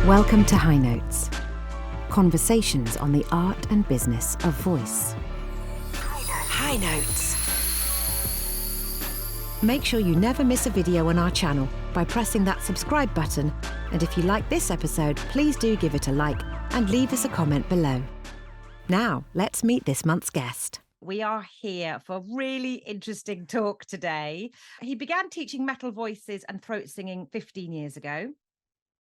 Welcome to High Notes, conversations on the art and business of voice. High Notes. Make sure you never miss a video on our channel by pressing that subscribe button, and if you like this episode, please do give it a like and leave us a comment below. Now, let's meet this month's guest. We are here for a really interesting talk today. He began teaching metal voices and throat singing 15 years ago.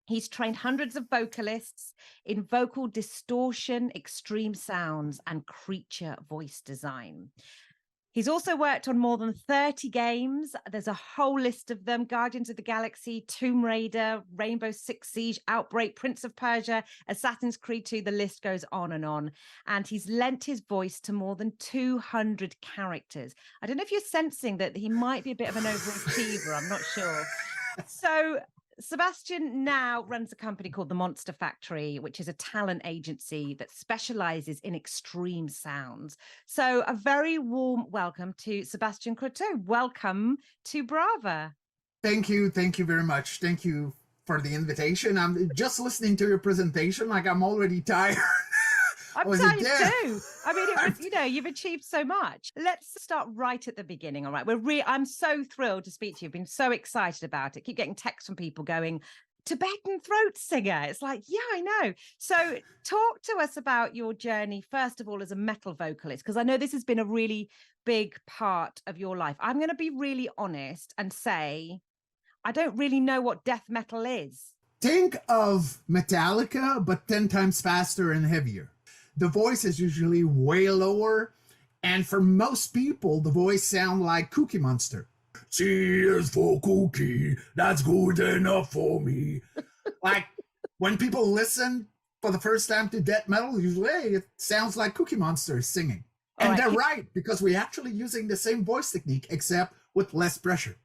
He's trained hundreds of vocalists in vocal distortion, extreme sounds, and creature voice design. He's also worked on more than 30 games. There's a whole list of them: Guardians of the Galaxy, Tomb Raider, Rainbow Six Siege, Outbreak, Prince of Persia, Assassin's Creed 2, the list goes on. And he's lent his voice to more than 200 characters. I don't know if you're sensing that he might be a bit of an overachiever, I'm not sure. So Sebastian now runs a company called The Monster Factory, which is a talent agency that specializes in extreme sounds. So a very warm welcome to Sebastien Croteau. Welcome to Brava. Thank you. Thank you very much. Thank you for the invitation. I'm just listening to your presentation, like I'm already tired. I'm tired too. I mean, it was, you've achieved so much. Let's start right at the beginning. All right. I'm so thrilled to speak to you. I've been so excited about it. Keep getting texts from people going, Tibetan throat singer. It's like, yeah, I know. So talk to us about your journey, first of all, as a metal vocalist, because I know this has been a really big part of your life. I'm going to be really honest and say, I don't really know what death metal is. Think of Metallica, but 10 times faster and heavier. The voice is usually way lower, and for most people, the voice sounds like Cookie Monster. Cheers for Cookie, that's good enough for me. Like, when people listen for the first time to death metal, usually it sounds like Cookie Monster is singing. And they're right, because we're actually using the same voice technique, except with less pressure.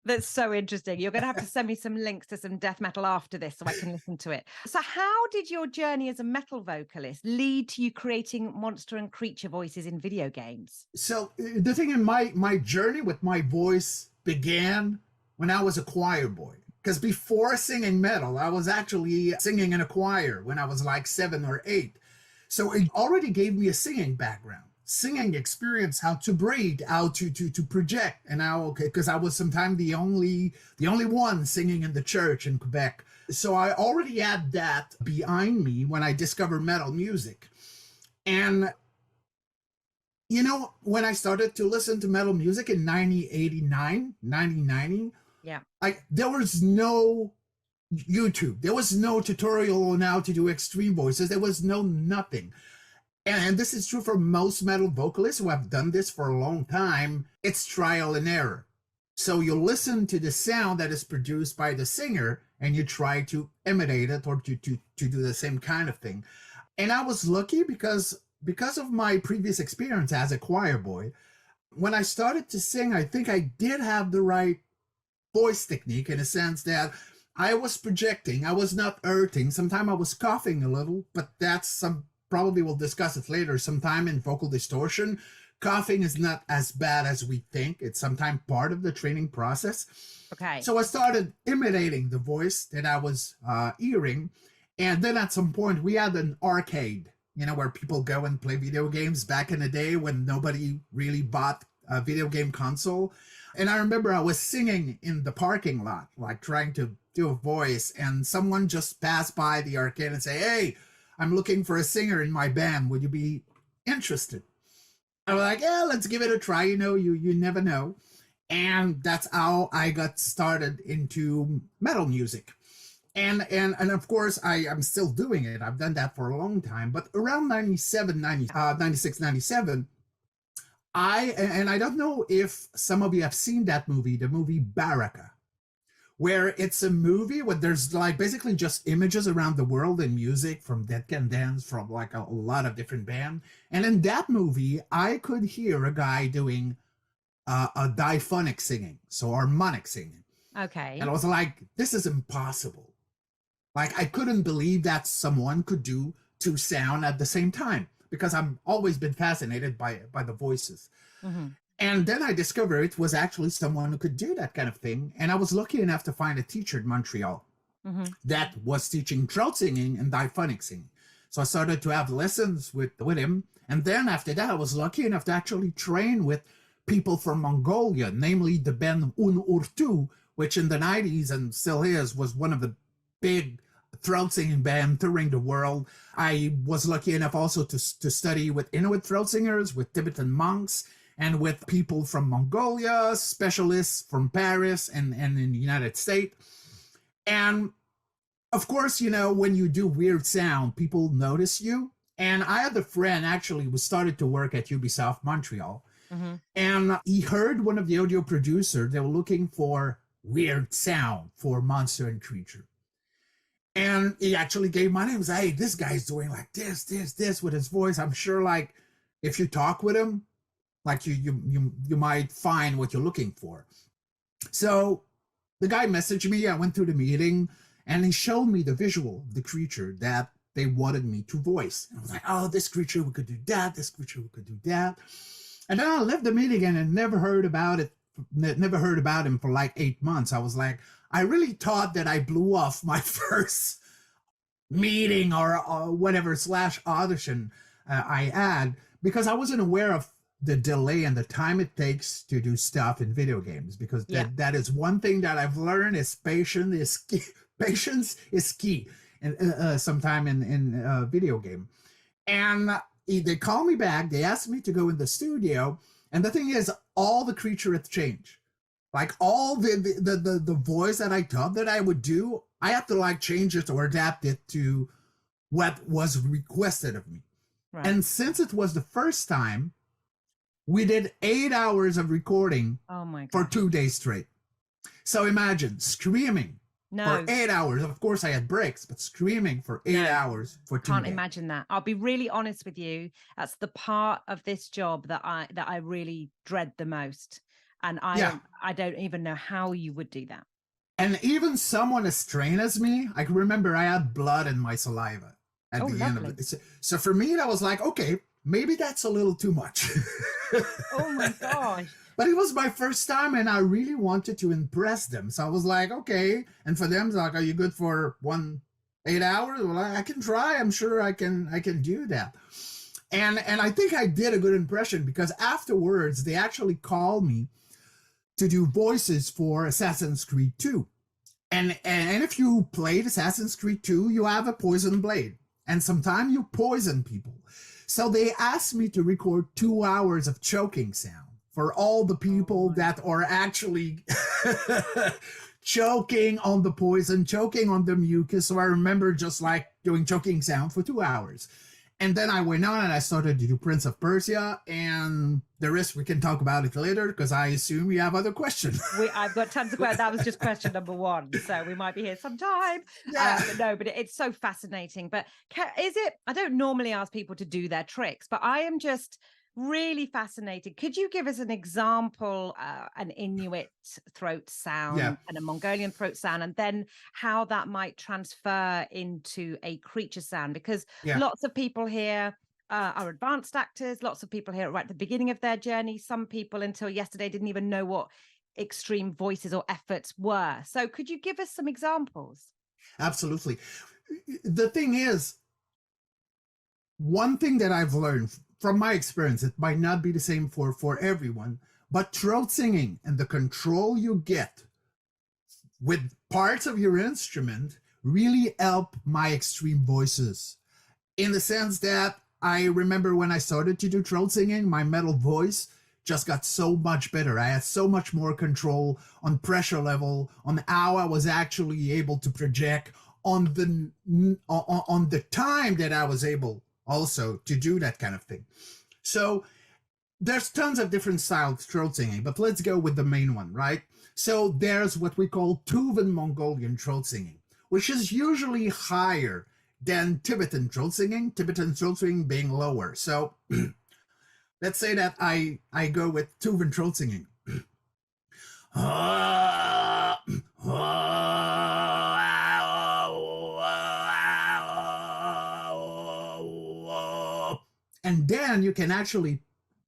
That's so interesting. You're going to have to send me some links to some death metal after this so I can listen to it. So how did your journey as a metal vocalist lead to you creating monster and creature voices in video games? So the thing in my journey with my voice began when I was a choir boy. Because before singing metal, I was actually singing in a choir when I was like 7 or 8. So it already gave me a singing background. Singing experience, how to breathe, how to project, and how, because I was sometimes the only one singing in the church in Quebec. So I already had that behind me when I discovered metal music. And when I started to listen to metal music in 1990, yeah, like there was no YouTube, there was no tutorial on how to do extreme voices, there was no nothing. And this is true for most metal vocalists who have done this for a long time. It's trial and error. So you listen to the sound that is produced by the singer and you try to imitate it or to do the same kind of thing. And I was lucky because of my previous experience as a choir boy. When I started to sing, I think I did have the right voice technique in a sense that I was projecting. I was not hurting. Sometimes I was coughing a little, but probably we'll discuss it later. Sometime in vocal distortion, coughing is not as bad as we think. It's sometimes part of the training process. Okay. So I started imitating the voice that I was hearing. And then at some point we had an arcade, where people go and play video games back in the day when nobody really bought a video game console. And I remember I was singing in the parking lot, like trying to do a voice, and someone just passed by the arcade and say, "Hey, I'm looking for a singer in my band. Would you be interested?" I was like, "Yeah, let's give it a try. You never know." And that's how I got started into metal music. And of course, I'm still doing it. I've done that for a long time. But around 96, 97, I don't know if some of you have seen that movie, the movie Baraka, where it's a movie where there's like basically just images around the world and music from Dead Can Dance, from like a lot of different bands. And in that movie, I could hear a guy doing a diphonic singing, so harmonic singing. Okay. And I was like, this is impossible. Like, I couldn't believe that someone could do two sound at the same time, because I've always been fascinated by the voices. Mm-hmm. And then I discovered it was actually someone who could do that kind of thing. And I was lucky enough to find a teacher in Montreal that was teaching throat singing and diphonic singing. So I started to have lessons with him. And then after that, I was lucky enough to actually train with people from Mongolia, namely the band Urtu, which in the 90s and still is, was one of the big throat singing band touring the world. I was lucky enough also to study with Inuit throat singers, with Tibetan monks, and with people from Mongolia, specialists from Paris and in the United States. And of course, you know, when you do weird sound, people notice you. And I had a friend actually who started to work at Ubisoft Montreal. And he heard one of the audio producers, they were looking for weird sound for monster and creature. And he actually gave my name. He was, hey, this guy's doing like this with his voice. I'm sure like if you talk with him, like you might find what you're looking for. So the guy messaged me. I went to the meeting and he showed me the visual of the creature that they wanted me to voice. And I was like, oh, this creature, we could do that. This creature, we could do that. And then I left the meeting and never heard about him for like 8 months. I was like, I really thought that I blew off my first meeting or whatever / audition I had, because I wasn't aware of the delay and the time it takes to do stuff in video games, because that is one thing that I've learned is patience is key. Patience is key and sometime in video game. And they called me back. They asked me to go in the studio. And the thing is, all the creature had changed. Like all the voice that I thought that I would do, I had to like change it or adapt it to what was requested of me. Right. And since it was the first time, we did 8 hours of recording for 2 days straight. So imagine screaming for 8 hours. Of course, I had breaks, but screaming for 8 hours for 2 days. Can't imagine that. I'll be really honest with you. That's the part of this job that I really dread the most. And I don't even know how you would do that. And even someone as trained as me, I can remember I had blood in my saliva at the end of it. So for me, that was like, okay, maybe that's a little too much. Oh my gosh. But it was my first time and I really wanted to impress them. So I was like, okay. And for them, like, are you good for 8 hours? Well, I can try. I'm sure I can do that. And I think I did a good impression, because afterwards they actually called me to do voices for Assassin's Creed 2. And if you played Assassin's Creed 2, you have a poison blade. And sometimes you poison people. So they asked me to record 2 hours of choking sound for all the people that are actually choking on the poison, choking on the mucus. So I remember just like doing choking sound for 2 hours. And then I went on and I started to do Prince of Persia, and the rest we can talk about it later, because I assume you have other questions. I've got tons of questions. That was just question number 1, so we might be here sometime. But it's so fascinating. But is it? I don't normally ask people to do their tricks, but I am just really fascinated. Could you give us an example, an Inuit throat sound and a Mongolian throat sound, and then how that might transfer into a creature sound? Because lots of people here are advanced actors. Lots of people here right at the beginning of their journey. Some people until yesterday didn't even know what extreme voices or efforts were. So could you give us some examples? Absolutely. The thing is, one thing that I've learned from my experience, it might not be the same for everyone, but throat singing and the control you get with parts of your instrument really help my extreme voices. In the sense that I remember when I started to do throat singing, my metal voice just got so much better. I had so much more control on pressure level, on how I was actually able to project, on the time that I was able also to do that kind of thing. So there's tons of different styles of throat singing, but let's go with the main one, right? So there's what we call Tuvan Mongolian throat singing, which is usually higher than Tibetan throat singing being lower. So let's say that I go with Tuvan throat singing. And then you can actually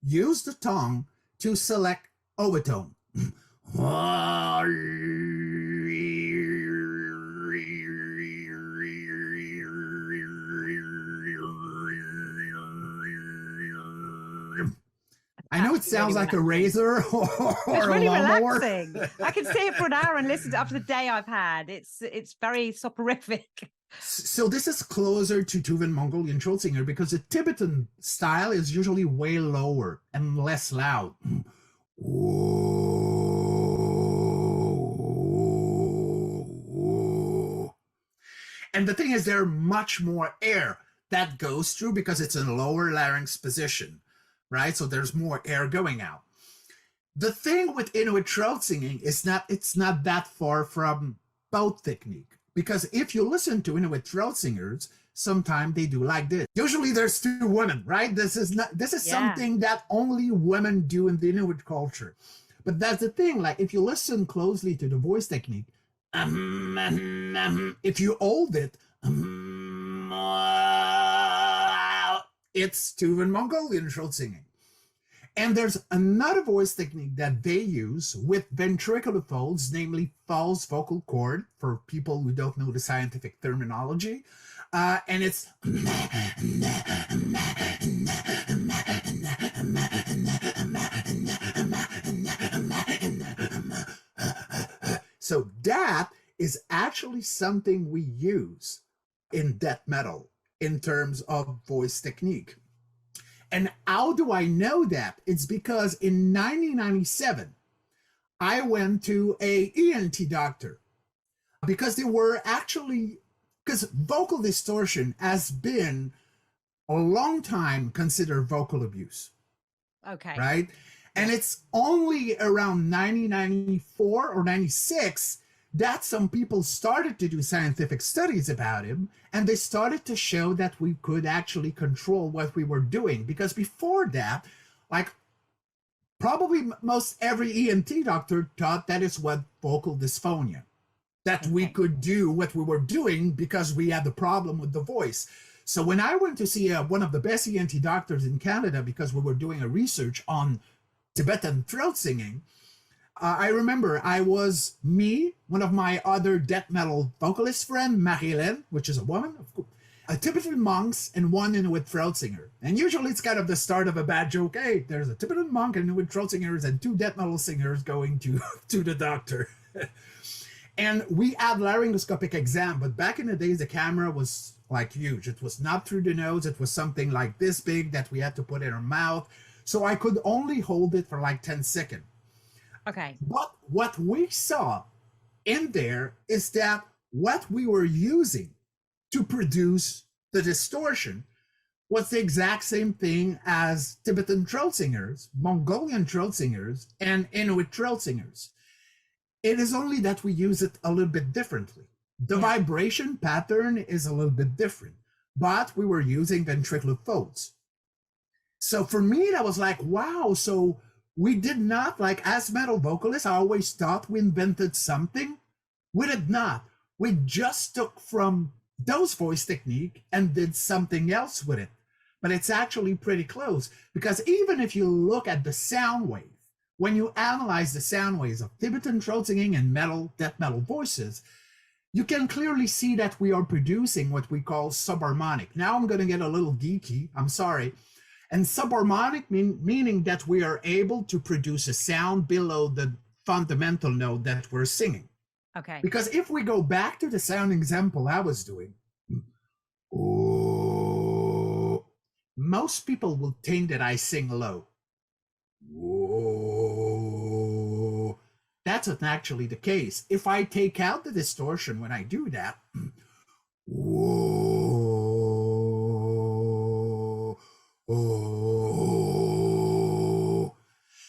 use the tongue to select overtone. Now it sounds like a razor or it's really a lawnmower. relaxing. I can sit for an hour and listen to after the day I've had. It's very soporific. So this is closer to Tuvan Mongolian throat singer because the Tibetan style is usually way lower and less loud. And the thing is, there's much more air that goes through because it's in a lower larynx position, right? So there's more air going out. The thing with Inuit throat singing is it's not that far from both technique. Because if you listen to Inuit throat singers, sometimes they do like this. Usually there's two women, right? This is something that only women do in the Inuit culture. But that's the thing, like if you listen closely to the voice technique, if you hold it, it's Tuvan Mongolian throat singing. And there's another voice technique that they use with ventricular folds, namely false vocal cord, for people who don't know the scientific terminology. And it's... So that is actually something we use in death metal in terms of voice technique. And how do I know that? It's because in 1997, I went to a ENT doctor because because vocal distortion has been a long time considered vocal abuse. Okay. Right? And it's only around 1994 or 96 that some people started to do scientific studies about him, and they started to show that we could actually control what we were doing. Because before that, like probably most every ENT doctor thought that is what vocal dysphonia, that we could do what we were doing because we had the problem with the voice. So when I went to see one of the best ENT doctors in Canada, because we were doing a research on Tibetan throat singing, I remember I was one of my other death metal vocalist friend, Marie-Hélène, which is a woman, of course, a Tibetan monks, and one Inuit throat singer. And usually it's kind of the start of a bad joke. Hey, there's a Tibetan monk and Inuit throat singers and two death metal singers going to the doctor. And we had laryngoscopic exam, but back in the days, the camera was like huge. It was not through the nose. It was something like this big that we had to put in our mouth. So I could only hold it for like 10 seconds. Okay. But what we saw in there is that what we were using to produce the distortion was the exact same thing as Tibetan throat singers, Mongolian throat singers, and Inuit throat singers. It is only that we use it a little bit differently. The vibration pattern is a little bit different, but we were using ventricular folds. So for me, that was like, wow, so we did not, like as metal vocalists, I always thought we invented something. We did not. We just took from those voice technique and did something else with it. But it's actually pretty close, because even if you look at the sound wave, when you analyze the sound waves of Tibetan throat singing and death metal voices, you can clearly see that we are producing what we call subharmonic. Now I'm going to get a little geeky, I'm sorry. And subharmonic meaning that we are able to produce a sound below the fundamental note that we're singing. Okay. Because if we go back to the sound example I was doing, most people will think that I sing low. That's not actually the case. If I take out the distortion when I do that,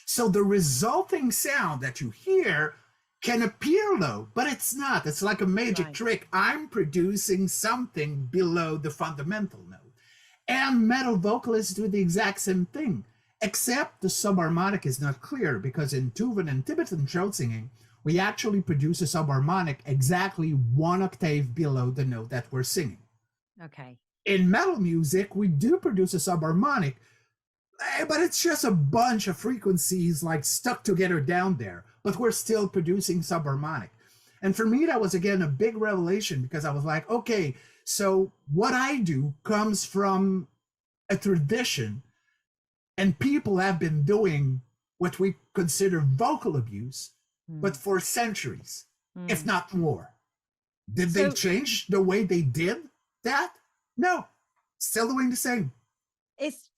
so the resulting sound that you hear can appear low, but it's not. It's like a magic trick. I'm producing something below the fundamental note. And metal vocalists do the exact same thing, except the subharmonic is not clear, because in Tuvan and Tibetan throat singing, we actually produce a subharmonic exactly 1 octave below the note that we're singing. Okay. In metal music, we do produce a subharmonic, but it's just a bunch of frequencies like stuck together down there, but we're still producing subharmonic. And for me, that was again a big revelation, because I was like, okay, so what I do comes from a tradition And people have been doing what we consider vocal abuse, but for centuries, if not more. Did they change the way they did that? No, still doing the same. It's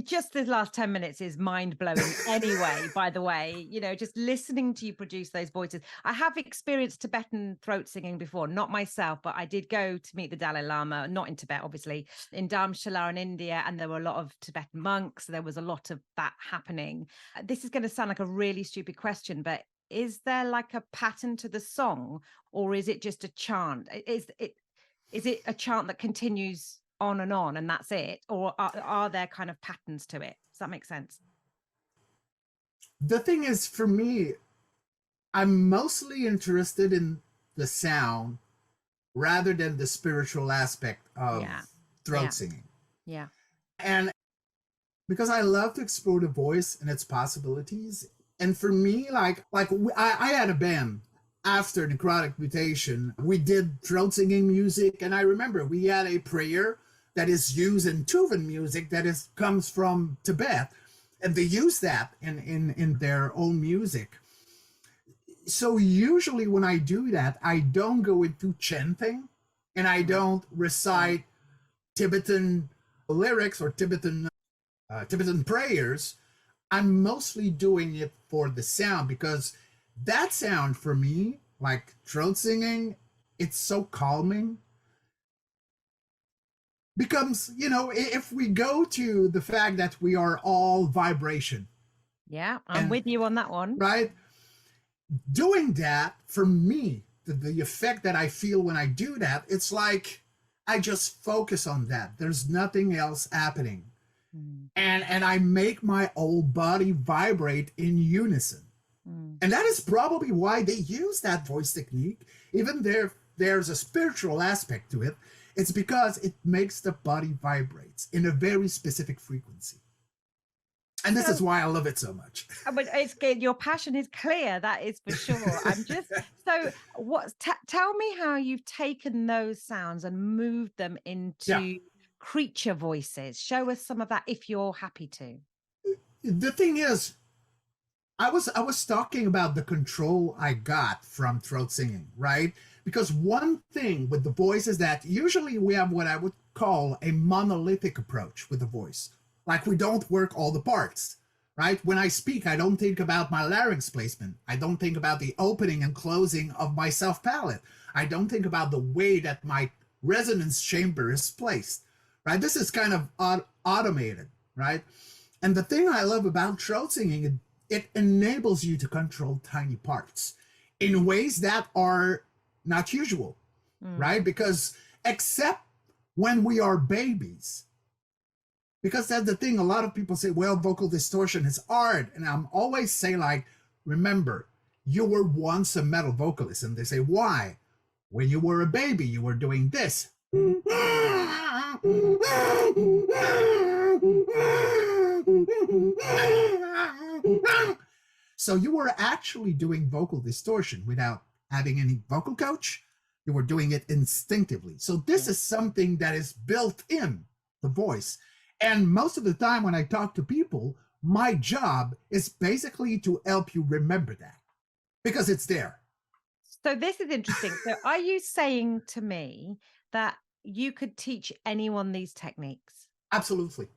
just the last 10 minutes is mind-blowing anyway, by the way, just listening to you produce those voices. I have experienced Tibetan throat singing before, not myself, but I did go to meet the Dalai Lama, not in Tibet, obviously, in Dharamshala in India, and there were a lot of Tibetan monks. There was a lot of that happening. This is going to sound like a really stupid question, but is there like a pattern to the song, or is it just a chant? Is it a chant that continues on and that's it, or are there kind of patterns to it? Does that make sense? The thing is, for me, I'm mostly interested in the sound rather than the spiritual aspect of throat singing. Yeah. And because I love to explore the voice and its possibilities, and for me, like I had a band after Necrotic Mutation. We did throat singing music, and I remember we had a prayer that is used in Tuvan music that comes from Tibet, and they use that in their own music. So usually when I do that, I don't go into chanting, and I don't recite Tibetan lyrics or Tibetan prayers. I'm mostly doing it for the sound, because that sound for me, like throat singing, it's so calming. Becomes, if we go to the fact that we are all vibration. Yeah, I'm with you on that one. Right? Doing that, for me, the effect that I feel when I do that, it's like I just focus on that. There's nothing else happening. And I make my whole body vibrate in unison. And that is probably why they use that voice technique. Even there's a spiritual aspect to it. It's because it makes the body vibrate in a very specific frequency. And this is why I love it so much. But it's good. Your passion is clear. That is for sure. I'm just tell me how you've taken those sounds and moved them into creature voices. Show us some of that if you're happy to. The thing is, I was talking about the control I got from throat singing, right? Because one thing with the voice is that usually we have what I would call a monolithic approach with the voice. Like, we don't work all the parts, right? When I speak, I don't think about my larynx placement. I don't think about the opening and closing of my self-palate. I don't think about the way that my resonance chamber is placed, right? This is kind of automated, right? And the thing I love about throat singing, it enables you to control tiny parts in ways that are not usual, right? Because except when we are babies, because that's the thing, a lot of people say, well, vocal distortion is hard. And I'm always saying, like, remember, you were once a metal vocalist. And they say, why? When you were a baby, you were doing this. So you were actually doing vocal distortion without having any vocal coach. You were doing it instinctively. So this is something that is built in the voice. And most of the time when I talk to people, my job is basically to help you remember that, because it's there. So this is interesting. So are you saying to me that you could teach anyone these techniques? Absolutely.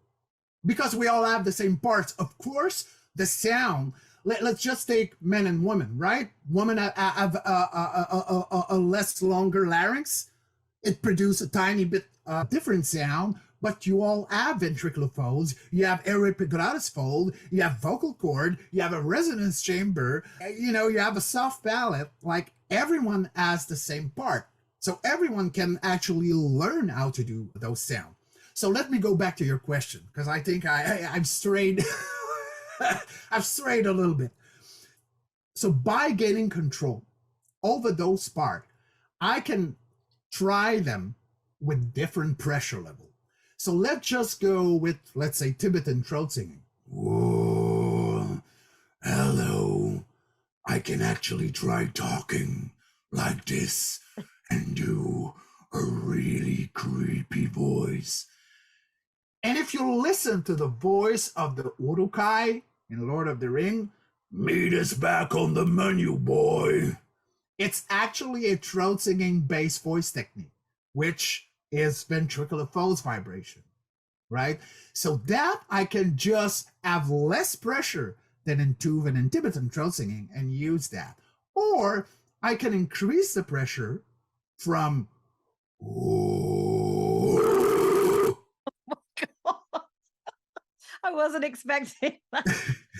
Because we all have the same parts. Of course, the sound, let's just take men and women, right? Women have a less longer larynx. It produces a tiny bit different sound, but you all have ventricular folds, you have aeroepiglottis fold, you have vocal cord, you have a resonance chamber, you have a soft palate. Like, everyone has the same part. So everyone can actually learn how to do those sounds. So let me go back to your question, because I think I've strayed, I've strayed a little bit. So by gaining control over those parts, I can try them with different pressure level. So let's just go with, let's say, Tibetan throat singing. Whoa, hello. I can actually try talking like this and do a really creepy voice. And if if you listen to the voice of the Uruk-hai in Lord of the Ring, meet us back on the menu, boy. It's actually a throat singing bass voice technique, which is ventricular false vibration, right? So that I can just have less pressure than in Tuvan and Tibetan throat singing and use that. Or I can increase the pressure from I wasn't expecting that.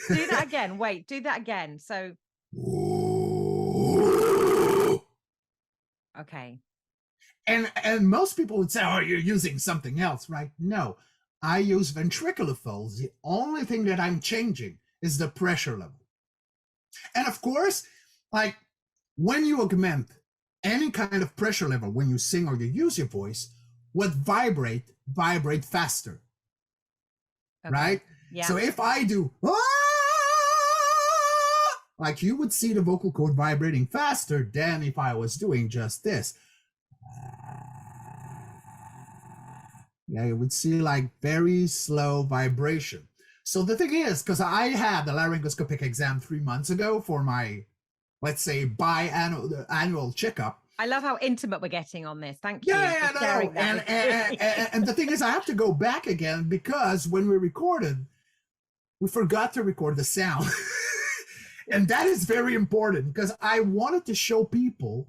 Do that again. Wait, do that again. So. Okay. And most people would say, oh, you're using something else, right? No, I use ventricular folds. The only thing that I'm changing is the pressure level. And of course, like when you augment any kind of pressure level, when you sing or you use your voice, what vibrate faster. Okay. Right? Yeah. So if I do, like you would see the vocal cord vibrating faster than if I was doing just this. Yeah, you would see like very slow vibration. So the thing is, because I had the laryngoscopic exam 3 months ago for my, let's say, annual checkup. I love how intimate we're getting on this. Thank you. Yeah, for sharing that and the thing is, I have to go back again because when we recorded, we forgot to record the sound. And that is very important because I wanted to show people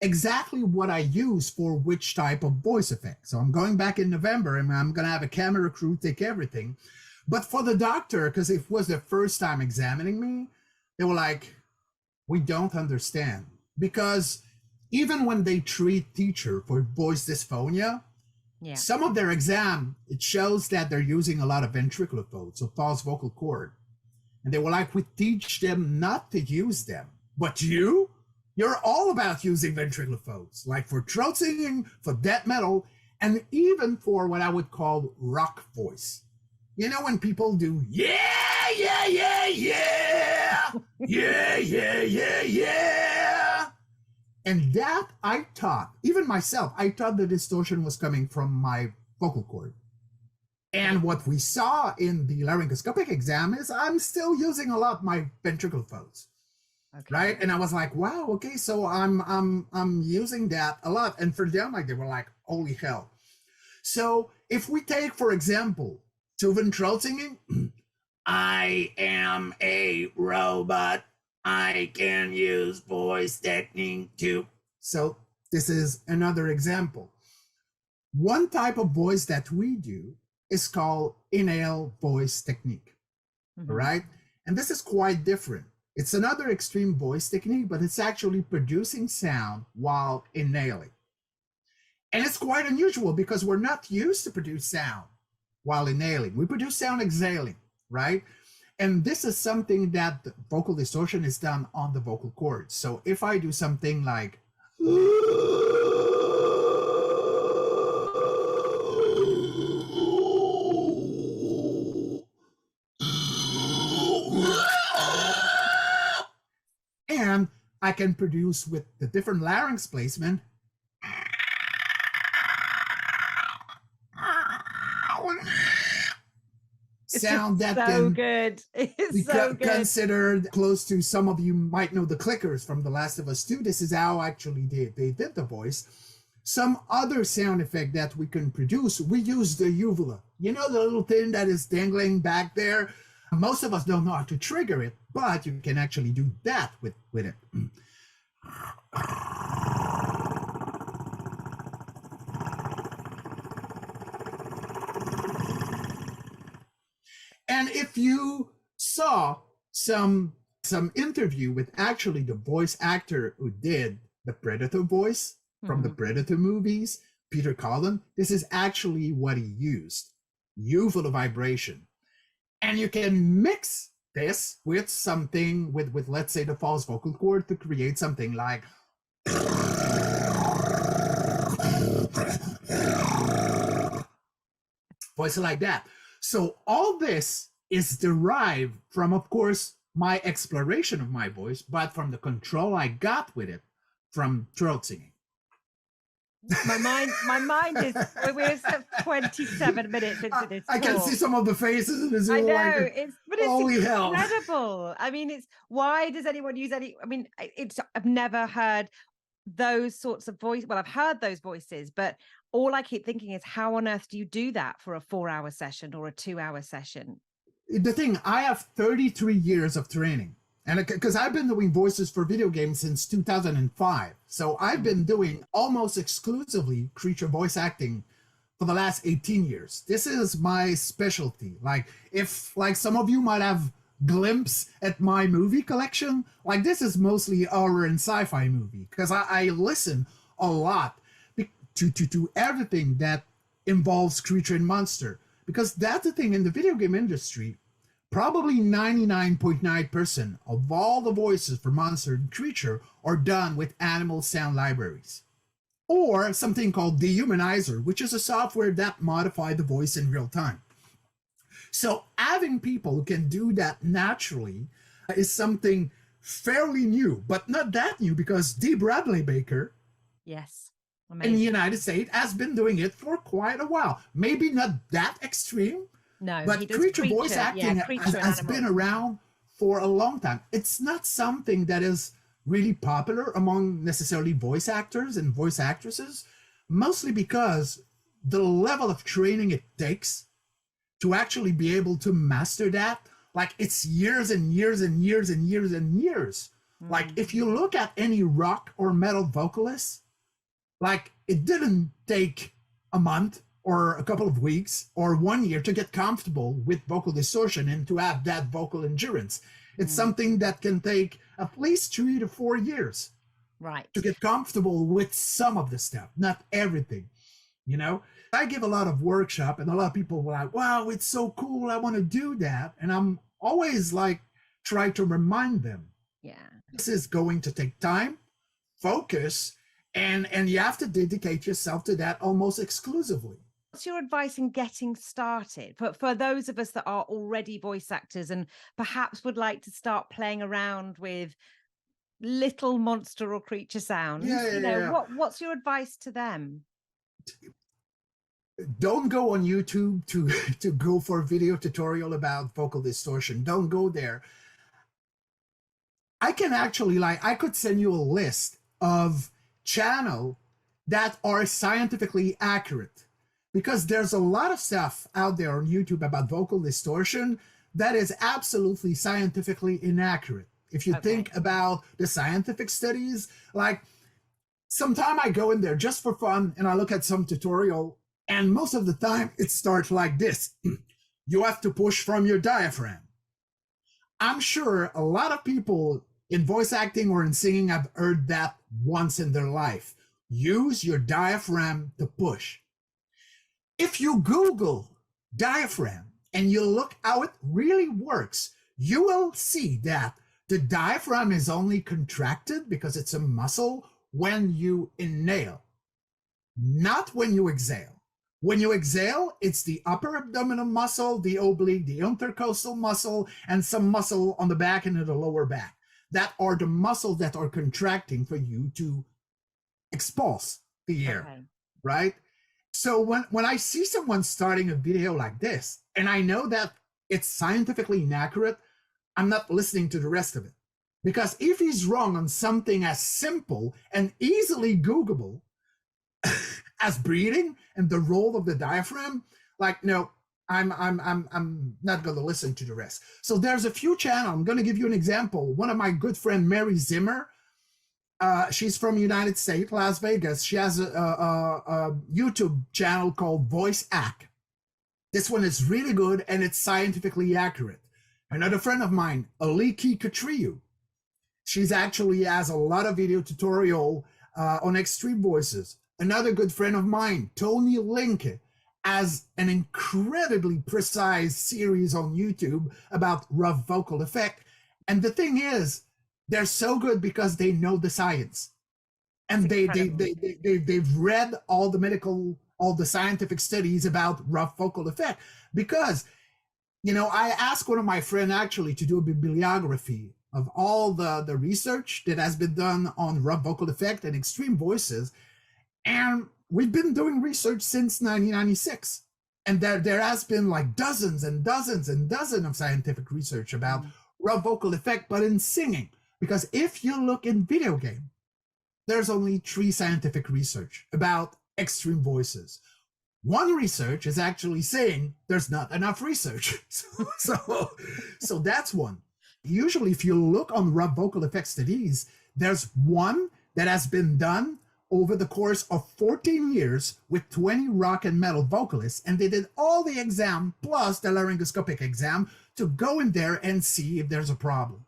exactly what I use for which type of voice effect. So I'm going back in November and I'm going to have a camera crew take everything. But for the doctor, because it was their first time examining me, they were like, we don't understand. Because even when they treat teacher for voice dysphonia, some of their exam, it shows that they're using a lot of ventricular folds, so false vocal cord. And they were like, we teach them not to use them. But you're all about using ventricular folds, like for throat singing, for death metal, and even for what I would call rock voice. You know, when people do, yeah, yeah, yeah, yeah, yeah, yeah, yeah, yeah. And that I thought, even myself, I thought the distortion was coming from my vocal cord. And what we saw in the laryngoscopic exam is I'm still using a lot my ventricular folds. Okay. Right? And I was like, wow, okay, so I'm using that a lot. And for them, like they were like, holy hell. So if we take, for example, Tuvan throat singing, I am a robot. I can use voice technique too. So this is another example. One type of voice that we do is called inhale voice technique, right? And this is quite different. It's another extreme voice technique, but it's actually producing sound while inhaling. And it's quite unusual because we're not used to produce sound while inhaling. We produce sound exhaling, right? And this is something that the vocal distortion is done on the vocal cords. So if I do something like, and I can produce with the different larynx placement, sound that so can good. It's so good. Considered close to, some of you might know the clickers from The Last of Us 2. This is how actually they did the voice. Some other sound effect that we can produce, we use the uvula. You know, the little thing that is dangling back there? Most of us don't know how to trigger it, but you can actually do that with it. And if you saw some interview with actually the voice actor who did the Predator voice from the Predator movies, Peter Cullen, this is actually what he used, uvula vibration. And you can mix this with something with let's say the false vocal cord to create something like voice like that. So all this is derived from, of course, my exploration of my voice, but from the control I got with it from throat singing. My mind is, we're 27 minutes into this I can see some of the faces in this. I know, like, it's holy hell. incredible. I mean, why does anyone use I mean, I've never heard those sorts of voice. Well, I've heard those voices, but all I keep thinking is, how on earth do you do that for a 4-hour session or a 2-hour session? The thing, I have 33 years of training. And because I've been doing voices for video games since 2005. So I've been doing almost exclusively creature voice acting for the last 18 years. This is my specialty. Like, if like some of you might have glimpse at my movie collection, like this is mostly horror and sci-fi movie, because I listen a lot to everything that involves creature and monster, because that's the thing in the video game industry. Probably 99.9% of all the voices for monster and creature are done with animal sound libraries, or something called Dehumanizer, which is a software that modifies the voice in real time. So having people who can do that naturally is something fairly new, but not that new, because D. Bradley Baker, yes, in the United States, has been doing it for quite a while. Maybe not that extreme, no, but creature voice acting has been around for a long time. It's not something that is really popular among necessarily voice actors and voice actresses, mostly because the level of training it takes to actually be able to master that, like it's years and years and years and years and years. Like if you look at any rock or metal vocalist, like it didn't take a month or a couple of weeks or 1 year to get comfortable with vocal distortion and to have that vocal endurance. It's something that can take at least 3 to 4 years, right, to get comfortable with some of the stuff, not everything, you know? I give a lot of workshop and a lot of people were like, wow, it's so cool, I want to do that. And I'm always like, try to remind them, this is going to take time, focus, and you have to dedicate yourself to that almost exclusively. What's your advice in getting started for those of us that are already voice actors and perhaps would like to start playing around with little monster or creature sounds? What's your advice to them? Don't go on YouTube to go for a video tutorial about vocal distortion. Don't go there. I can actually, I could send you a list of channels that are scientifically accurate, because there's a lot of stuff out there on YouTube about vocal distortion that is absolutely scientifically inaccurate. If you think about the scientific studies, like sometime I go in there just for fun and I look at some tutorial, and most of the time it starts like this. You have to push from your diaphragm. I'm sure a lot of people in voice acting or in singing have heard that once in their life. Use your diaphragm to push. If you Google diaphragm and you look how it really works, you will see that the diaphragm is only contracted because it's a muscle when you inhale, not when you exhale. When you exhale, it's the upper abdominal muscle, the oblique, the intercostal muscle, and some muscle on the back and in the lower back. That are the muscles that are contracting for you to expulse the air, right? So when I see someone starting a video like this, and I know that it's scientifically inaccurate, I'm not listening to the rest of it. Because if he's wrong on something as simple and easily Googleable as breathing and the role of the diaphragm, like, no, I'm not going to listen to the rest. So there's a few channels. I'm going to give you an example. One of my good friend, Mary Zimmer, she's from the United States, Las Vegas. She has a YouTube channel called Voice Act. This one is really good and it's scientifically accurate. Another friend of mine, Aliki Katriou, she's actually has a lot of video tutorial on extreme voices. Another good friend of mine, Tony Linke, has an incredibly precise series on YouTube about rough vocal effect. And the thing is, they're so good because they know the science. And they've read all the scientific studies about rough vocal effect. Because, you know, I asked one of my friends actually to do a bibliography of all the research that has been done on rough vocal effect and extreme voices. And we've been doing research since 1996. And there has been like dozens and dozens and dozens of scientific research about raw vocal effect, but in singing. Because if you look in video game, there's only 3 scientific research about extreme voices. One research is actually saying there's not enough research. So that's one. Usually, if you look on raw vocal effect studies, there's one that has been done over the course of 14 years with 20 rock and metal vocalists, and they did all the exam plus the laryngoscopic exam to go in there and see if there's a problem.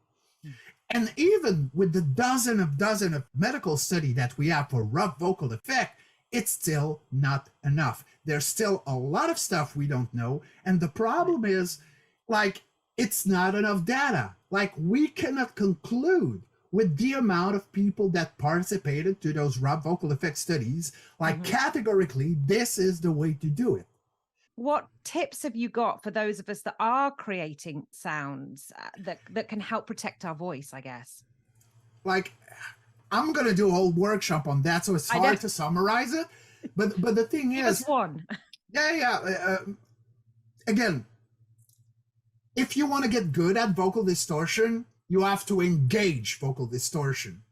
And even with the dozen of medical study that we have for rough vocal effect, it's still not enough. There's still a lot of stuff we don't know. And the problem is, like, it's not enough data. Like, we cannot conclude with the amount of people that participated to those rough vocal effect studies, like categorically, this is the way to do it. What tips have you got for those of us that are creating sounds that can help protect our voice, I guess? Like, I'm going to do a whole workshop on that, so it's hard to summarize it. But the thing is... Just one. Again, if you want to get good at vocal distortion, you have to engage vocal distortion.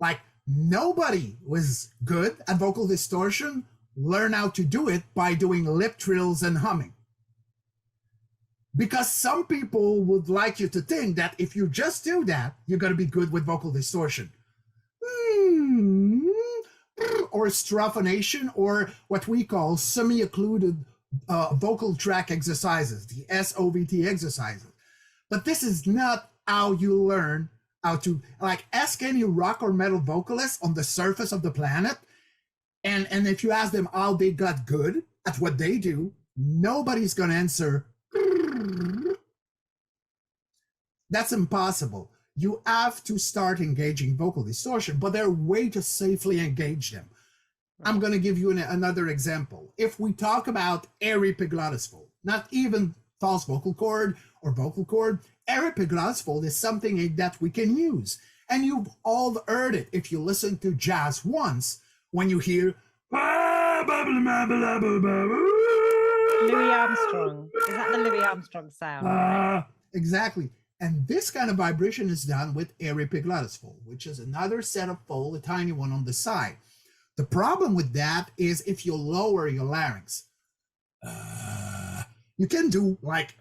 Like, nobody was good at vocal distortion. Learn how to do it by doing lip trills and humming. Because some people would like you to think that if you just do that, you're going to be good with vocal distortion. Or strophanation, or what we call semi-occluded vocal tract exercises, the SOVT exercises. But this is not how you learn how to, like, ask any rock or metal vocalist on the surface of the planet, and if you ask them how they got good at what they do, nobody's going to answer. That's impossible. You have to start engaging vocal distortion, but there are ways to safely engage them. I'm going to give you another example. If we talk about airy epiglottis fold, not even false vocal cord or vocal cord, airy epiglottis fold is something that we can use. And you've all heard it if you listen to jazz once, when you hear Louis Armstrong. Is that the Louis Armstrong sound? Exactly. And this kind of vibration is done with airy epiglottis fold, which is another set of fold, a tiny one on the side. The problem with that is if you lower your larynx, you can do like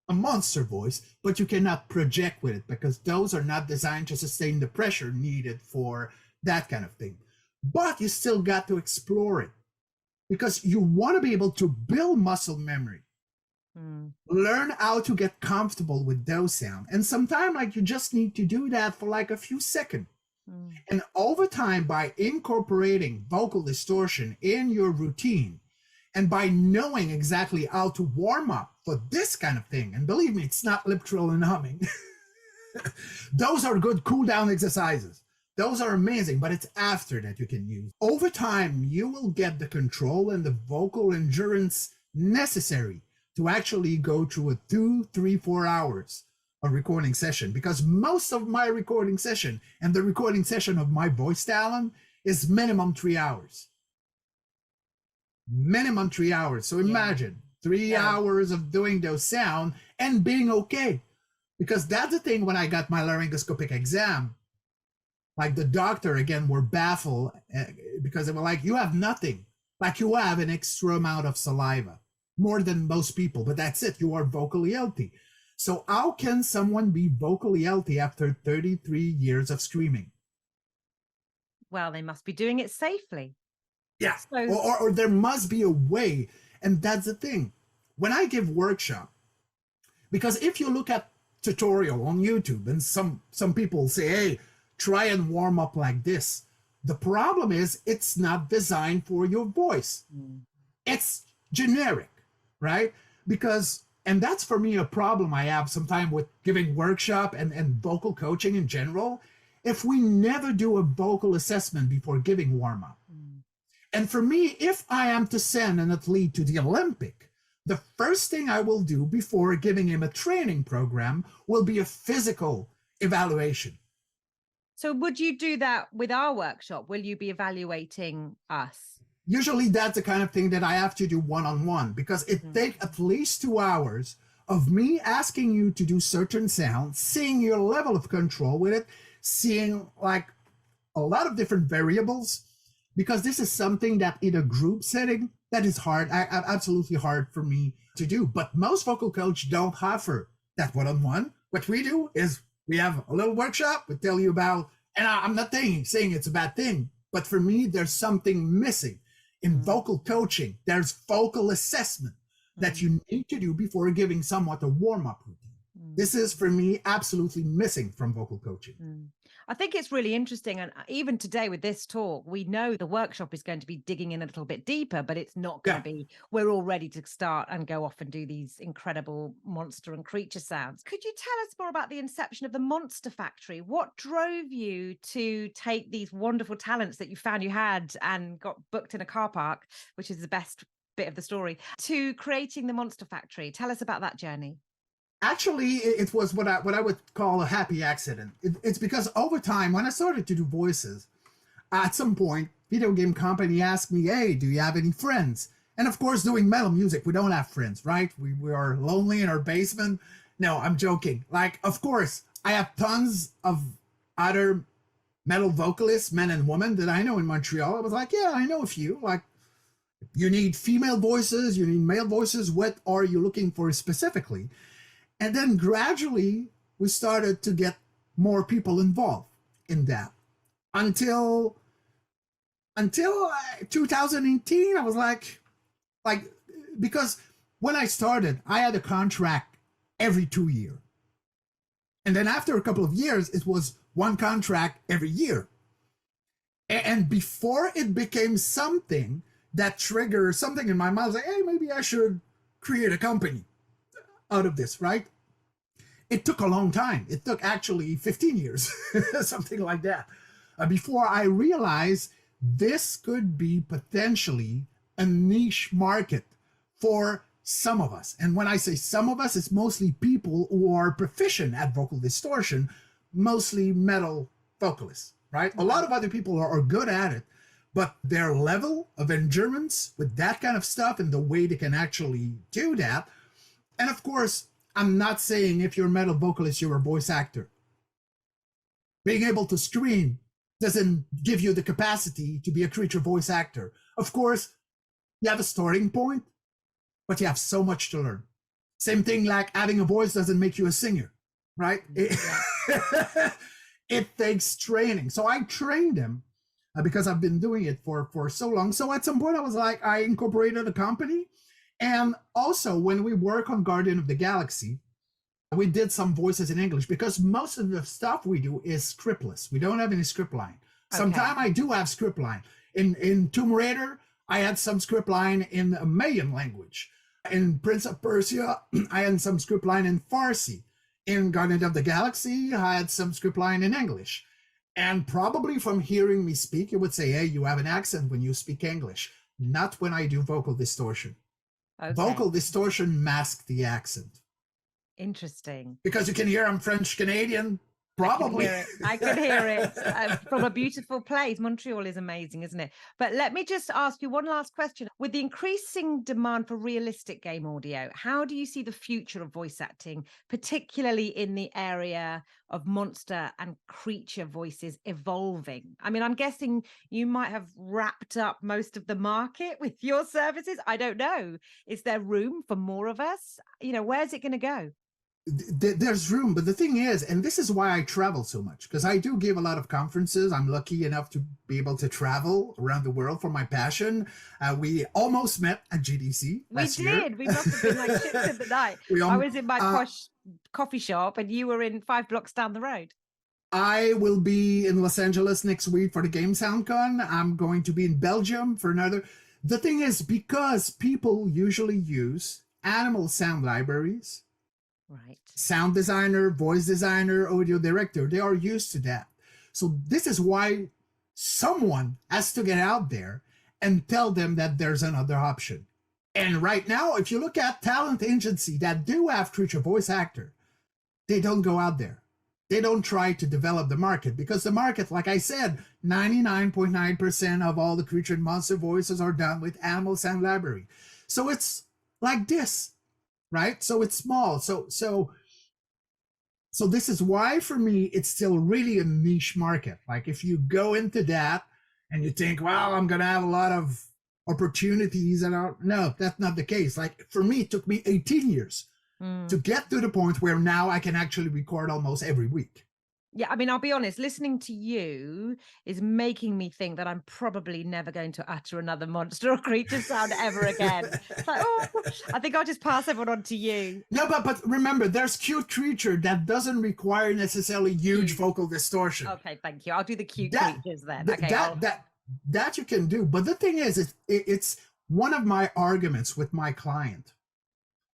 a monster voice, but you cannot project with it because those are not designed to sustain the pressure needed for that kind of thing. But you still got to explore it because you want to be able to build muscle memory. Learn how to get comfortable with those sounds. And sometimes like you just need to do that for like a few seconds. And over time, by incorporating vocal distortion in your routine and by knowing exactly how to warm up for this kind of thing, and believe me, it's not lip trill and humming. Those are good cool down exercises. Those are amazing, but it's after that you can use. Over time, you will get the control and the vocal endurance necessary to actually go through a 2, 3, 4 hours of recording session, because most of my recording session and the recording session of my voice talent is minimum 3 hours. Minimum 3 hours. So imagine 3 hours of doing those sound and being okay. Because that's the thing, when I got my laryngoscopic exam, like the doctor again were baffled because they were like, you have nothing. Like you have an extra amount of saliva, more than most people, but that's it. You are vocally healthy. So how can someone be vocally healthy after 33 years of screaming? Well, they must be doing it safely. Yeah, So, or there must be a way. And that's the thing. When I give workshop, because if you look at tutorial on YouTube and some people say, hey, try and warm up like this. The problem is it's not designed for your voice. It's generic, right? Because, and that's for me a problem I have sometimes with giving workshop and vocal coaching in general. If we never do a vocal assessment before giving warm up. And for me, if I am to send an athlete to the Olympic, the first thing I will do before giving him a training program will be a physical evaluation. So would you do that with our workshop? Will you be evaluating us? Usually that's the kind of thing that I have to do one-on-one, because it takes at least 2 hours of me asking you to do certain sounds, seeing your level of control with it, seeing like a lot of different variables, because this is something that in a group setting, that is hard, absolutely hard for me to do. But most vocal coach don't offer that one-on-one. What we do is we have a little workshop, we tell you about, and I'm not saying it's a bad thing, but for me, there's something missing. In vocal coaching, there's vocal assessment that you need to do before giving somewhat a warm-up routine. This is, for me, absolutely missing from vocal coaching. I think it's really interesting. And even today with this talk, we know the workshop is going to be digging in a little bit deeper, but it's not going to be, we're all ready to start and go off and do these incredible monster and creature sounds. Could you tell us more about the inception of the Monster Factory? What drove you to take these wonderful talents that you found you had and got booked in a car park, which is the best bit of the story, to creating the Monster Factory? Tell us about that journey. Actually, it was what I would call a happy accident. It's because over time, when I started to do voices, at some point, video game company asked me, hey, do you have any friends? And of course, doing metal music, we don't have friends, right? We are lonely in our basement. No, I'm joking. Like, of course, I have tons of other metal vocalists, men and women, that I know in Montreal. I was like, yeah, I know a few. Like, you need female voices, you need male voices. What are you looking for specifically? And then gradually, we started to get more people involved in that. Until 2018, I was like, because when I started, I had a contract every 2 years. And then after a couple of years, it was one contract every year. And before it became something that triggered something in my mind, I was like, hey, maybe I should create a company out of this, right? It took a long time. It took actually 15 years, something like that, before I realized this could be potentially a niche market for some of us. And when I say some of us, it's mostly people who are proficient at vocal distortion, mostly metal vocalists, right? A lot of other people are good at it, but their level of endurance with that kind of stuff and the way they can actually do that. And of course, I'm not saying if you're a metal vocalist, you're a voice actor. Being able to scream doesn't give you the capacity to be a creature voice actor. Of course, you have a starting point, but you have so much to learn. Same thing like having a voice doesn't make you a singer, right? It takes training. So I trained them because I've been doing it for so long. So at some point I was like, I incorporated a company. And also when we work on Guardian of the Galaxy, we did some voices in English because most of the stuff we do is scriptless. We don't have any script line. Okay. Sometimes I do have script line. In Tomb Raider, I had some script line in a Mayan language. In Prince of Persia, I had some script line in Farsi. In Guardian of the Galaxy, I had some script line in English. And probably from hearing me speak, you would say, hey, you have an accent when you speak English. Not when I do vocal distortion. Okay. Vocal distortion masks the accent. Interesting. Because you can hear I'm French Canadian. Probably. I can hear it from a beautiful place. Montreal is amazing, isn't it? But let me just ask you one last question. With the increasing demand for realistic game audio, how do you see the future of voice acting, particularly in the area of monster and creature voices evolving? I mean, I'm guessing you might have wrapped up most of the market with your services. I don't know. Is there room for more of us? You know, where's it going to go? There's room, but the thing is, and this is why I travel so much, because I do give a lot of conferences. I'm lucky enough to be able to travel around the world for my passion. We almost met at GDC last year. We must have been like ships in the night. I was in my posh coffee shop and you were in 5 blocks down the road. I will be in Los Angeles next week for the Game SoundCon. I'm going to be in Belgium for another. The thing is, because people usually use animal sound libraries, right, sound designer, voice designer, audio director, they are used to that. So this is why someone has to get out there and tell them that there's another option. And right now, if you look at talent agency that do have creature voice actor, they don't go out there. they don't try to develop the market, because the market, like I said, 99.9% of all the creature and monster voices are done with animal sound library. So it's like this, right? So it's small. So this is why, for me, it's still really a niche market. Like if you go into that and you think, well, I'm going to have a lot of opportunities, and no, that's not the case. Like for me, it took me 18 years to get to the point where now I can actually record almost every week. Yeah, I mean, I'll be honest, listening to you is making me think that I'm probably never going to utter another monster or creature sound ever again. It's like, oh, I think I'll just pass everyone on to you. No, but remember, there's cute creature that doesn't require necessarily huge vocal distortion. Okay, thank you. I'll do the cute creatures then. Okay, that you can do. But the thing is, it's one of my arguments with my client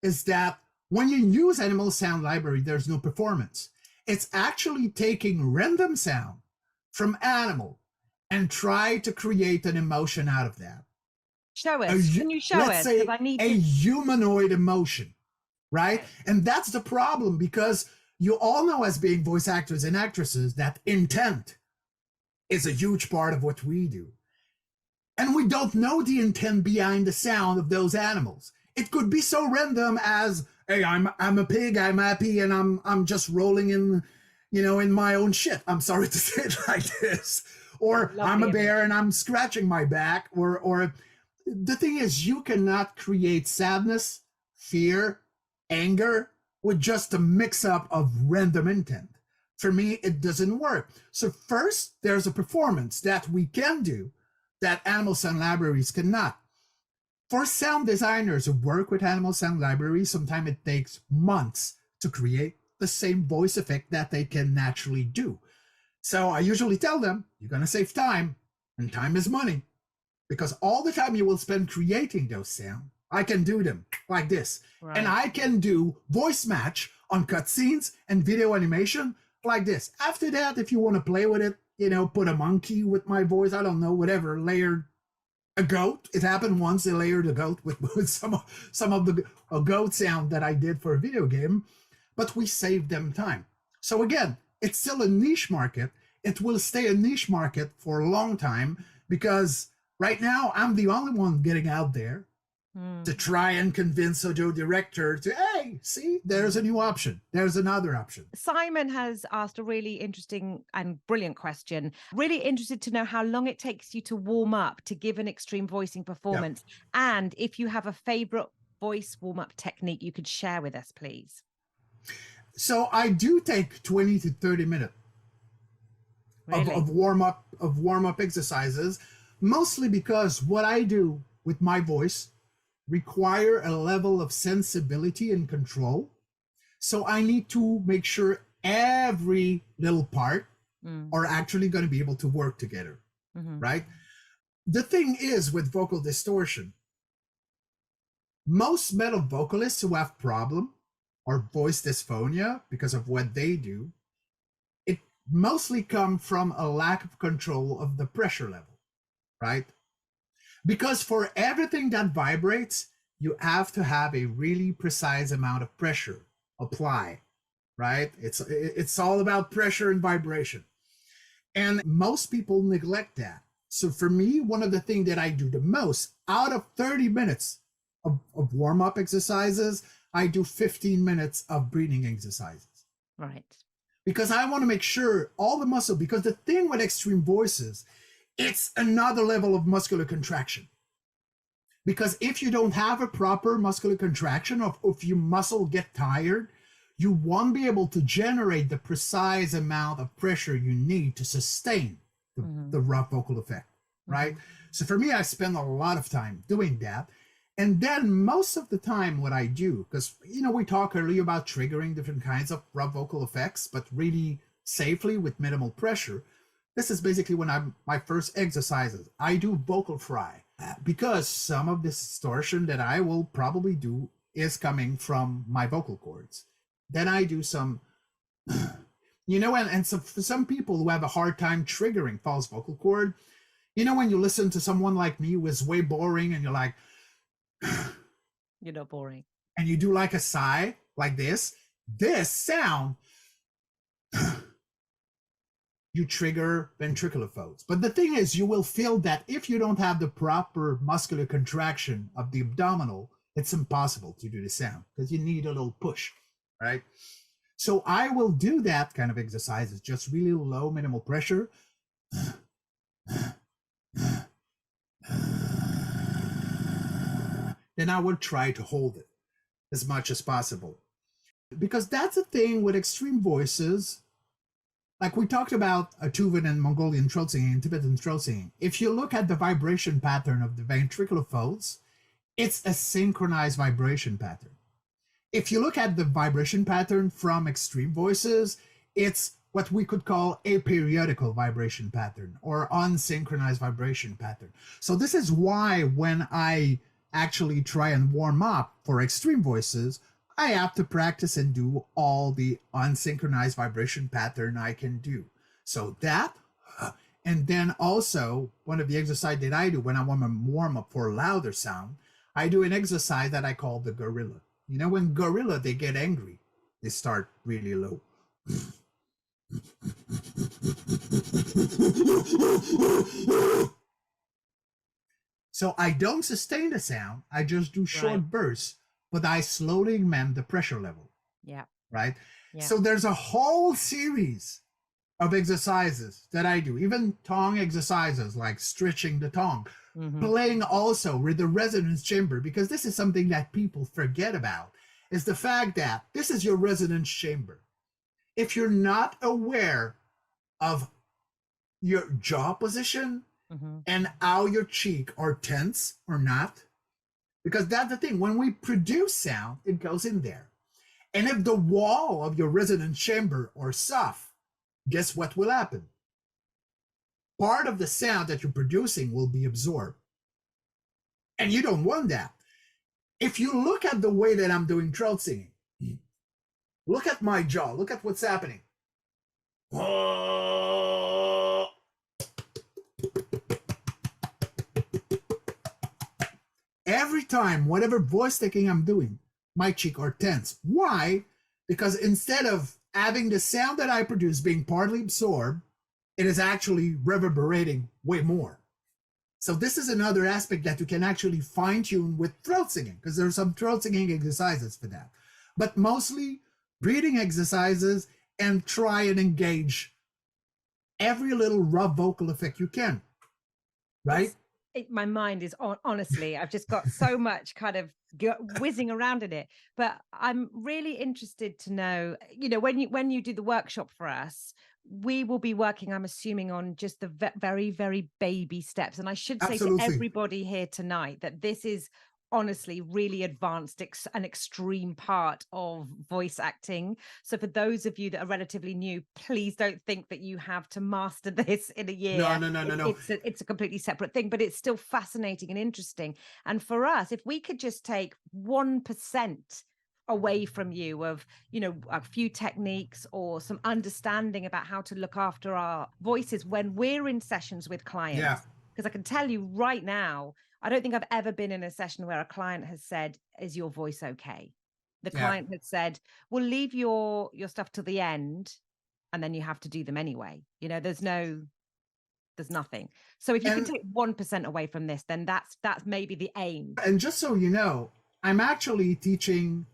is that when you use animal sound library, there's no performance. It's actually taking random sound from animal and try to create an emotion out of that. Show us. Can you show us? Say I need a humanoid emotion, right? Okay. And that's the problem, because you all know, as being voice actors and actresses, that intent is a huge part of what we do. And we don't know the intent behind the sound of those animals. It could be so random as, hey, I'm a pig, I'm happy, and I'm just rolling in, in my own shit. I'm sorry to say it like this. Or I'm a bear and I'm scratching my back. Or the thing is, you cannot create sadness, fear, anger with just a mix-up of random intent. For me, it doesn't work. So first, there's a performance that we can do that animal sound libraries cannot. For sound designers who work with animal sound libraries, sometimes it takes months to create the same voice effect that they can naturally do. So I usually tell them, you're going to save time, and time is money, because all the time you will spend creating those sounds, I can do them like this. Right. And I can do voice match on cutscenes and video animation like this. After that, if you want to play with it, put a monkey with my voice, I don't know, whatever, layered a goat. It happened once, they layered a goat with some of the goat sound that I did for a video game, but we saved them time. So again, it's still a niche market. It will stay a niche market for a long time, because right now I'm the only one getting out there to try and convince a director to, hey, see, there's a new option. There's another option. Simon has asked a really interesting and brilliant question. Really interested to know how long it takes you to warm up to give an extreme voicing performance. Yep. And if you have a favorite voice warm-up technique you could share with us, please. So I do take 20 to 30 minutes of warm-up exercises, mostly because what I do with my voice require a level of sensibility and control. So I need to make sure every little part are actually going to be able to work together, right? The thing is, with vocal distortion, most metal vocalists who have problem or voice dysphonia because of what they do, it mostly come from a lack of control of the pressure level, right? Because for everything that vibrates, you have to have a really precise amount of pressure apply, right? It's all about pressure and vibration. And most people neglect that. So for me, one of the things that I do the most, out of 30 minutes of warm-up exercises, I do 15 minutes of breathing exercises. Right. Because I want to make sure all the muscle, because the thing with extreme voices, it's another level of muscular contraction. Because if you don't have a proper muscular contraction, or if your muscle get tired, you won't be able to generate the precise amount of pressure you need to sustain the rough vocal effect, right? So for me, I spend a lot of time doing that. And then most of the time what I do, because, we talked earlier about triggering different kinds of rough vocal effects, but really safely with minimal pressure. This is basically when my first exercises. I do vocal fry, because some of this distortion that I will probably do is coming from my vocal cords. Then I do some, and so for some people who have a hard time triggering false vocal cord, when you listen to someone like me who is way boring and you're like, you're not boring. And you do like a sigh like this sound you trigger ventricular folds. But the thing is, you will feel that if you don't have the proper muscular contraction of the abdominal, it's impossible to do the sound because you need a little push, right? So I will do that kind of exercises, just really low, minimal pressure. Then I will try to hold it as much as possible. Because that's the thing with extreme voices. Like we talked about a Tuvan and Mongolian throat singing and Tibetan throat singing. If you look at the vibration pattern of the ventricular folds, it's a synchronized vibration pattern. If you look at the vibration pattern from extreme voices, it's what we could call a periodical vibration pattern or unsynchronized vibration pattern. So this is why when I actually try and warm up for extreme voices, I have to practice and do all the unsynchronized vibration pattern I can do. So that, and then also one of the exercises that I do when I want to warm up for a louder sound, I do an exercise that I call the gorilla. You know, when gorilla, they get angry, they start really low. So I don't sustain the sound, I just do short bursts, but I slowly augment the pressure level. Yeah. Right? Yeah. So there's a whole series of exercises that I do, even tongue exercises like stretching the tongue, playing also with the resonance chamber, because this is something that people forget about, is the fact that this is your resonance chamber. If you're not aware of your jaw position and how your cheek are tense or not, because that's the thing, when we produce sound, it goes in there. And if the wall of your resonance chamber are soft, guess what will happen? Part of the sound that you're producing will be absorbed. And you don't want that. If you look at the way that I'm doing throat singing, look at my jaw, look at what's happening. Every time, whatever voice taking I'm doing, my cheek are tense. Why? Because instead of having the sound that I produce being partly absorbed, it is actually reverberating way more. So this is another aspect that you can actually fine tune with throat singing, because there are some throat singing exercises for that. But mostly breathing exercises, and try and engage every little rough vocal effect you can, right? My mind is honestly, I've just got so much kind of whizzing around in it. But I'm really interested to know, you know, when you do the workshop for us, we will be working, I'm assuming, on just the very, very baby steps. And I should say to everybody here tonight that this is honestly really advanced and extreme part of voice acting. So for those of you that are relatively new, please don't think that you have to master this in a year. No. It's a completely separate thing, but it's still fascinating and interesting. And for us, if we could just take 1% away from you of, you know, a few techniques or some understanding about how to look after our voices when we're in sessions with clients. Because I can tell you right now, I don't think I've ever been in a session where a client has said, is your voice okay? The client had said, we'll leave your stuff till the end and then you have to do them anyway. You know, there's nothing. So if you can take 1% away from this, then that's maybe the aim. And just so you know, I'm actually teaching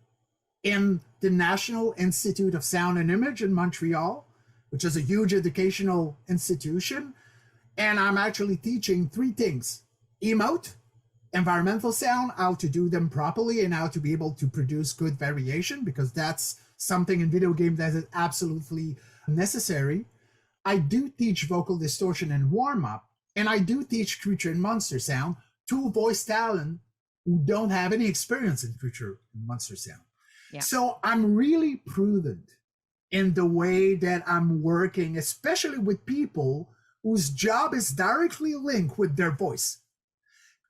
in the National Institute of Sound and Image in Montreal, which is a huge educational institution. And I'm actually teaching 3 things: emote, environmental sound, how to do them properly and how to be able to produce good variation, because that's something in video games that is absolutely necessary. I do teach vocal distortion and warm-up, and I do teach creature and monster sound to voice talent who don't have any experience in creature and monster sound. So I'm really prudent in the way that I'm working, especially with people whose job is directly linked with their voice.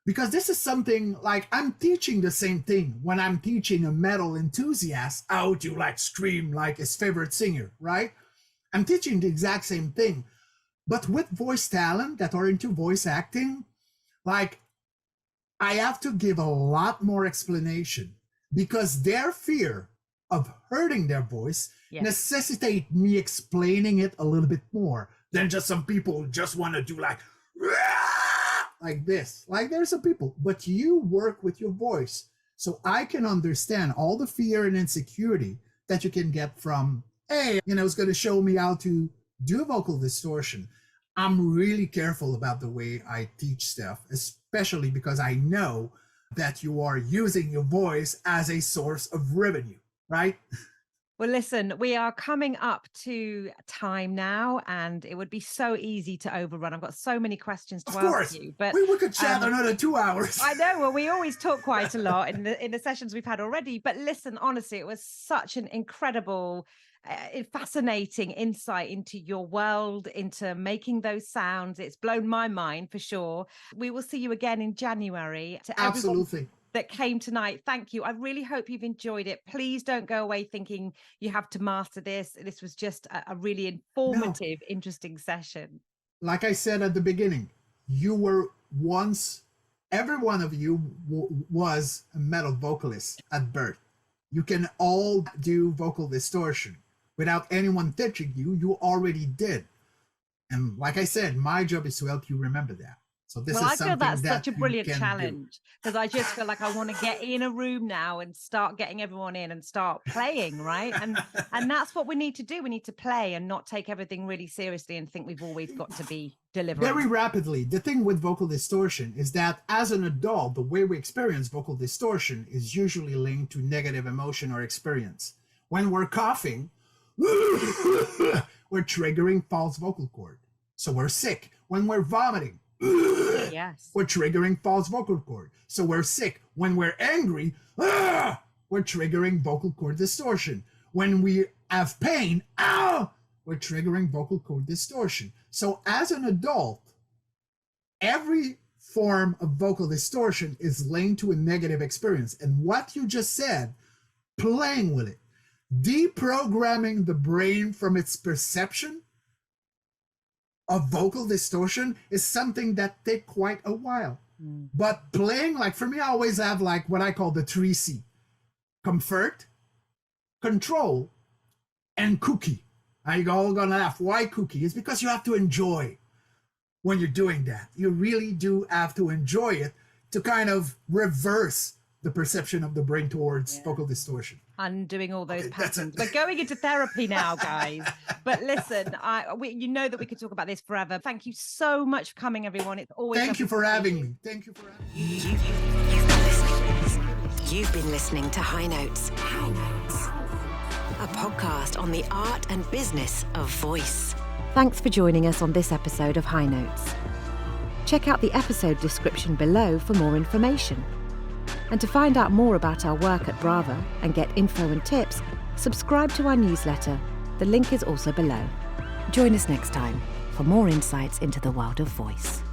Because this is something like I'm teaching the same thing when I'm teaching a metal enthusiast how to like scream like his favorite singer, right? I'm teaching the exact same thing. But with voice talent that are into voice acting, like I have to give a lot more explanation, because their fear of hurting their voice necessitate me explaining it a little bit more. Then just some people just want to do like this. Like there's some people, but you work with your voice. So I can understand all the fear and insecurity that you can get from, hey, it's going to show me how to do vocal distortion. I'm really careful about the way I teach stuff, especially because I know that you are using your voice as a source of revenue, right? Well, listen, we are coming up to time now, and it would be so easy to overrun. I've got so many questions to ask you, but we could chat another 2 hours. I know. Well, we always talk quite a lot in the sessions we've had already. But listen, honestly, it was such an incredible, fascinating insight into your world, into making those sounds. It's blown my mind for sure. We will see you again in January. To Absolutely. That came tonight, thank you. I really hope you've enjoyed it. Please don't go away thinking you have to master this. This was just a really informative, interesting session. Like I said at the beginning, you were once, every one of you was a metal vocalist at birth. You can all do vocal distortion without anyone teaching you. You already did. And like I said, my job is to help you remember that. So this is I feel that's that such a brilliant can challenge, because I just feel like I want to get in a room now and start getting everyone in and start playing, right? And that's what we need to do. We need to play and not take everything really seriously and think we've always got to be delivering. Very rapidly, the thing with vocal distortion is that as an adult, the way we experience vocal distortion is usually linked to negative emotion or experience. When we're coughing, we're triggering false vocal cord. So we're sick. When we're vomiting, yes, we're triggering false vocal cord. So we're sick. When we're angry, we're triggering vocal cord distortion. When we have pain, we're triggering vocal cord distortion. So as an adult, every form of vocal distortion is linked to a negative experience. And what you just said, playing with it, deprogramming the brain from its perception of vocal distortion is something that takes quite a while. But playing, like for me, I always have like what I call the 3C: comfort, control, and cookie. Now you're all gonna laugh. Why cookie? It's because you have to enjoy when you're doing that. You really do have to enjoy it to kind of reverse the perception of the brain towards vocal distortion. Undoing all those patterns. We're going into therapy now, guys. But listen, you know that we could talk about this forever. Thank you so much for coming, everyone. It's always Thank you for having me. Thank you for having me. You've been listening to High Notes, a podcast on the art and business of voice. Thanks for joining us on this episode of High Notes. Check out the episode description below for more information. And to find out more about our work at Brava and get info and tips, subscribe to our newsletter. The link is also below. Join us next time for more insights into the world of voice.